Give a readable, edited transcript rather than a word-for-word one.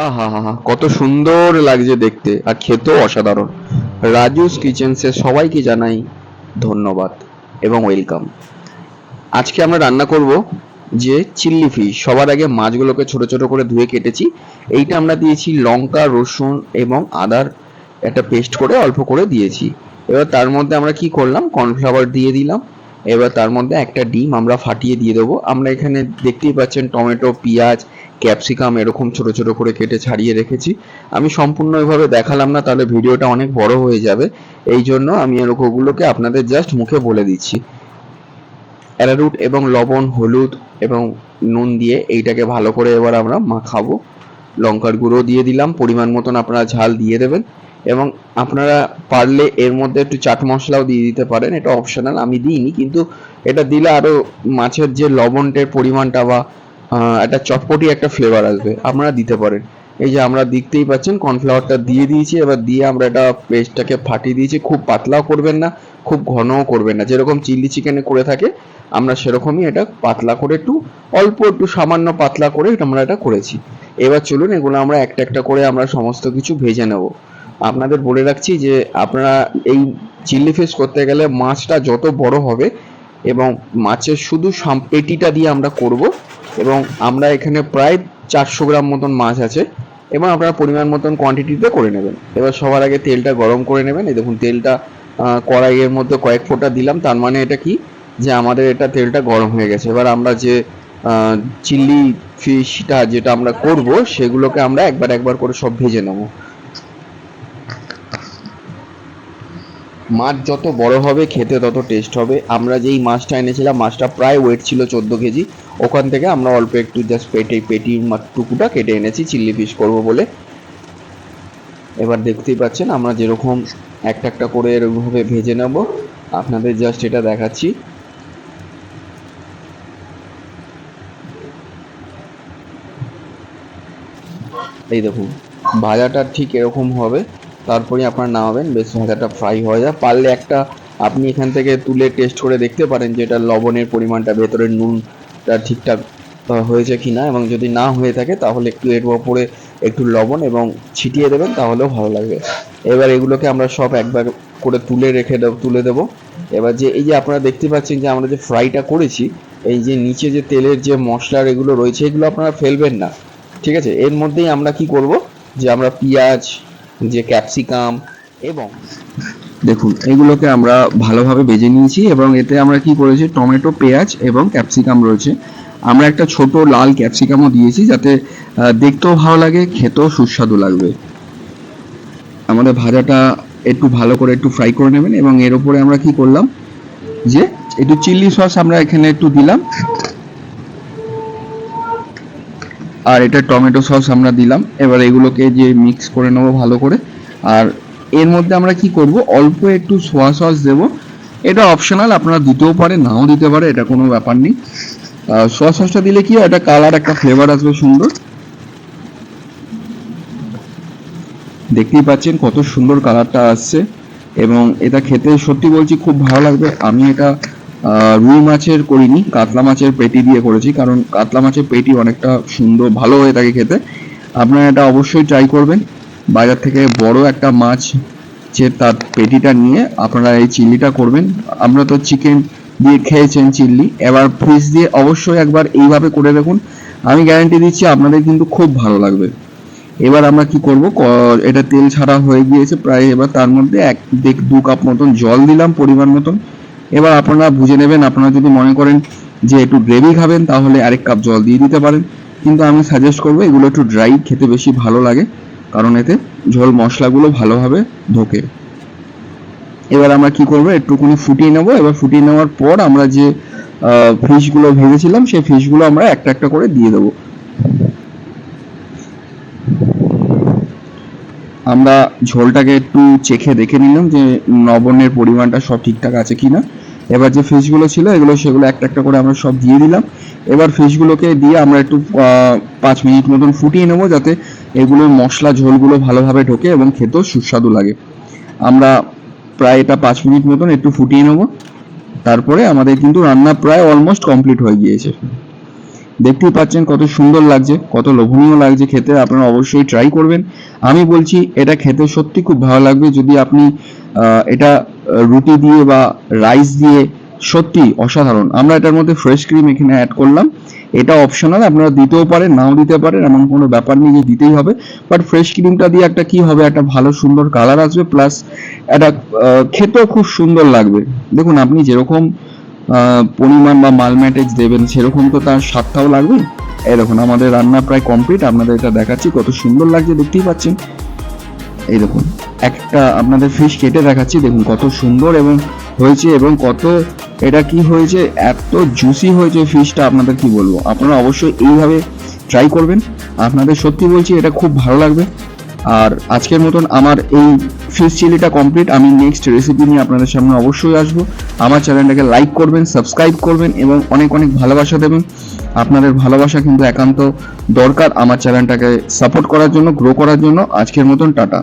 আহা হা হা, কত সুন্দর লাগছে দেখতে আর খেতেও অসাধারণ। রাজুস কিচেন্সে সবাইকে জানাই ধন্যবাদ এবং ওয়েলকাম। আজকে আমরা রান্না করব যে চিল্লি ফিশ। সবার আগে মাছগুলোকে ছোট ছোট করে ধুয়ে কেটেছি। এইটা আমরা দিয়েছি লঙ্কা, রসুন এবং আদার একটা পেস্ট করে অল্প করে দিয়েছি। এবার তার মধ্যে আমরা কি করলাম, কর্নফ্লাওয়ার দিয়ে দিলাম। এবার তার মধ্যে একটা ডিম আমরা ফাটিয়ে দিয়ে দেবো। আমরা এখানে দেখতেই পাচ্ছেন টমেটো, পেঁয়াজ, ক্যাপসিকাম এরকম ছোট ছোট করে কেটে ছাড়িয়ে রেখেছি। আমি সম্পূর্ণ এভাবে দেখালাম না, তাহলে ভিডিওটা অনেক বড় হয়ে যাবে। এই জন্য আমি ওগুলোকে আপনাদের জাস্ট মুখে বলে দিচ্ছি। অ্যারারুট এবং লবণ, হলুদ এবং নুন দিয়ে এইটাকে ভালো করে এবার আমরা মাখাবো। লঙ্কার গুঁড়ো দিয়ে দিলাম, পরিমাণ মতন আপনারা ঝাল দিয়ে দেবেন। এবং আপনারা পারলে এর মধ্যে একটু চাট মশলাও দিয়ে দিতে পারেন, এটা অপশনাল, আমি দিইনি, কিন্তু এটা দিলে আরও মাছের যে লবণের পরিমাণটা বা একটা চটপটি একটা ফ্লেভার আসবে, আপনারা দিতে পারেন। এই যে আমরা দেখতেই পাচ্ছেন কর্নফ্লাওয়ারটা দিয়ে দিয়েছি। এবার দিয়ে আমরা এটা পেস্টটাকে ফাটিয়ে দিয়েছি। খুব পাতলাও করবেন না, খুব ঘনও করবেন না, যেরকম চিলি চিকেনে করে থাকে আমরা সেরকমই এটা পাতলা করে একটু অল্প একটু সামান্য পাতলা করে আমরা এটা করেছি। এবার চলুন এগুলো আমরা একটা একটা করে আমরা সমস্ত কিছু ভেজে নেব। আপনাদের বলে রাখছি যে আপনারা এই চিলি ফিশ করতে গেলে মাছটা যত বড় হবে এবং মাছের শুধু পেটিটা দিয়ে আমরা করব। এবং আমরা এখানে প্রায় 400 গ্রাম মতন মাছ আছে এবং আপনারা পরিমাণ মতন কোয়ান্টিটিতে করে নেবেন। এবার সবার আগে তেলটা গরম করে নেবেন। এই দেখুন তেলটা কড়াইয়ের মধ্যে কয়েক ফোঁটা দিলাম, তার মানে এটা কি যে আমাদের এটা তেলটা গরম হয়ে গেছে। এবার আমরা যে চিলি ফিশটা যেটা আমরা করব সেগুলোকে আমরা একবার একবার করে সব ভেজে নেব। মাছ যত বড় হবে খেতে তত টেস্ট হবে। আমরা যেই মাছটা এনেছিলাম মাছটা প্রায় ওয়েট ছিল 14 কেজি। ওখান থেকে আমরা অল্প একটু জাস্ট পেটির টুকুটা কেটে এনেছি চিল্লি ফিশ করবো বলে। এবার দেখতেই পাচ্ছেন আমরা যেরকম একটা একটা করে এরকমভাবে ভেজে নেব। আপনাদের জাস্ট এটা দেখাচ্ছি। এই দেখুন ভাজাটা ঠিক এরকম হবে, তারপরে আপনারা নামাবেন। বেশ ভাজাটা ফ্রাই হয়ে যায়। পারলে একটা আপনি এখান থেকে তুলে টেস্ট করে দেখতে পারেন যে এটা লবণের পরিমাণটা, ভেতরের নুনটা ঠিকঠাক হয়েছে কি না, এবং যদি না হয়ে থাকে তাহলে একটু এর ওপরে একটু লবণ এবং ছিটিয়ে দেবেন, তাহলেও ভালো লাগবে। এবার এগুলোকে আমরা সব একবার করে তুলে দেবো। এবার যে এই যে আপনারা দেখতে পাচ্ছেন যে আমরা যে ফ্রাইটা করেছি, এই যে নিচে যে তেলের যে মশলার এগুলো রয়েছে এগুলো আপনারা ফেলবেন না, ঠিক আছে? এর মধ্যেই আমরা কি করব যে আমরা পেঁয়াজ, যে ক্যাপসিকাম এবং দেখুন এগুলোকে আমরা ভালোভাবে ভেজে নিয়েছি। এবং এতে আমরা কি করেছি, টমেটো, পেঁয়াজ এবং ক্যাপসিকাম রয়েছে। আমরা একটা ছোট লাল ক্যাপসিকামও দিয়েছি যাতে দেখতেও ভালো লাগে, খেতেও সুস্বাদু লাগবে। আমাদের ভাজাটা একটু ভালো করে একটু ফ্রাই করে নেবেন। এবং এর উপরে আমরা কি করলাম যে একটু চিলি সস আমরা এখানে একটু দিলাম, আর এটা টমেটো সস আমরা দিলাম। এবার এগুলোকে যে মিক্স করে নেবো ভালো করে। আর এর মধ্যে আমরা কি করব, অল্প একটু সোয়া সস দেব। এটা অপশনাল, আপনারা দিতেও পারে নাও দিতে পারে, এটা কোনো ব্যাপার নেই। সোয়া সসটা দিলে কি একটা কালার, একটা ফ্লেভার আসবে সুন্দর। দেখতেই পাচ্ছেন কত সুন্দর কালারটা আসছে এবং এটা খেতে সত্যি বলছি খুব ভালো লাগবে। আমি এটা রুই মাছের করিনি, কাতলা মাছের পেটি দিয়ে করেছি, কারণ কাতলা মাছের পেটি অনেকটা সুন্দর ভালো হয়ে থাকে খেতে। আপনারা এটা অবশ্যই ট্রাই করবেন। বাজার থেকে বড় একটা মাছ যে তার পেটিটা নিয়ে আপনারা এই চিল্লিটা করবেন। আমরা তো চিকেন দিয়ে খেয়েছেন চিল্লি, এবার ফিশ দিয়ে অবশ্যই একবার এইভাবে করে দেখুন। আমি গ্যারান্টি দিচ্ছি আপনাদের কিন্তু খুব ভালো লাগবে। এবার আমরা কি করব, এটা তেল ছাড়া হয়ে গিয়েছে প্রায়। এবার তার মধ্যে 1-2 কাপ মতন জল দিলাম পরিমাণ মতন। এবার আপনারা বুঝে নেবেন, আপনারা যদি মনে করেন যে একটু গ্রেভি খাবেন তাহলে আরেক কাপ জল দিয়ে দিতে পারেন, কিন্তু আমি সাজেস্ট করবো এগুলো একটু ড্রাই খেতে বেশি ভালো লাগে, কারণ এতে ঝোল মশলাগুলো ভালোভাবে ঢোকে। এবার আমরা কি করবো, একটুখানি ফুটিয়ে নেবো। এবার ফুটিয়ে নেওয়ার পর আমরা যে ফিশগুলো ভেজেছিলাম সেই ফিশগুলো আমরা একটা একটা করে দিয়ে দেবো। আমরা ঝোলটাকে একটু চেখে দেখে নিলাম যে লবণের পরিমাণটা সব ঠিকঠাক আছে কিনা। এবার যে ফিশগুলো ছিল সেগুলো একটা একটা করে আমরা সব দিয়ে দিলাম। এবার ফিশগুলোকে দিয়ে আমরা একটু 5 মিনিট মতন ফুটিয়ে নেবো, যাতে এগুলোর মশলা ঝোলগুলো ভালোভাবে ঢোকে এবং খেতেও সুস্বাদু লাগে। আমরা প্রায় এটা 5 মিনিট মতন একটু ফুটিয়ে নেবো। তারপরে আমাদের কিন্তু রান্না প্রায় অলমোস্ট কমপ্লিট হয়ে গিয়েছে। দেখতেই পাচ্ছেন কত সুন্দর লাগছে, কত লোভনীয় লাগছে খেতে। আপনারা অবশ্যই ট্রাই করবেন। আমি বলছি এটা খেতে সত্যি খুব ভালো লাগবে যদি আপনি এটা রুটি দিয়ে বা রাইস দিয়ে, সত্যি অসাধারণ। আমরা এটার মধ্যে ফ্রেশ ক্রিম এখানে অ্যাড করলাম, এটা অপশনাল, আপনারা দিতেও পারেন নাও দিতে পারেন, এমন কোনো ব্যাপার নেই যে দিতেই হবে। বাট ফ্রেশ ক্রিমটা দিয়ে একটা কি হবে, একটা ভালো সুন্দর কালার আসবে, প্লাস এটা খেতেও খুব সুন্দর লাগবে। দেখুন আপনি যেরকম পরিমাণ বা মাল ম্যাটেজ দেবেন সেরকম তো তার স্বাদটাও লাগবে। এই দেখুন আমাদের রান্না প্রায় কমপ্লিট, আপনাদের এটা দেখাচ্ছি কত সুন্দর লাগছে, দেখতেই পাচ্ছেন। এই দেখুন একটা আপনাদের ফিশ কেটে দেখাচ্ছি, দেখুন কত সুন্দর এবং হয়েছে, এবং কত এটা কি হয়েছে, এত জুসি হয়েছে ফিশটা, আপনাদের কি বলবো। আপনারা অবশ্যই এইভাবে ট্রাই করবেন, আপনাদের সত্যি বলছি এটা খুব ভালো লাগবে। আর আজকের মতন আমার এই ফিশ চিলিটা কমপ্লিট। আমি নেক্সট রেসিপি নিয়ে আপনাদের সামনে অবশ্যই আসবো। আমার চ্যানেলটাকে লাইক করবেন, সাবস্ক্রাইব করবেন এবং অনেক অনেক ভালোবাসা দেবেন। আপনাদের ভালোবাসা কিন্তু একান্ত দরকার আমার চ্যানেলটাকে সাপোর্ট করার জন্য, গ্রো করার জন্য। আজকের মতন টাটা।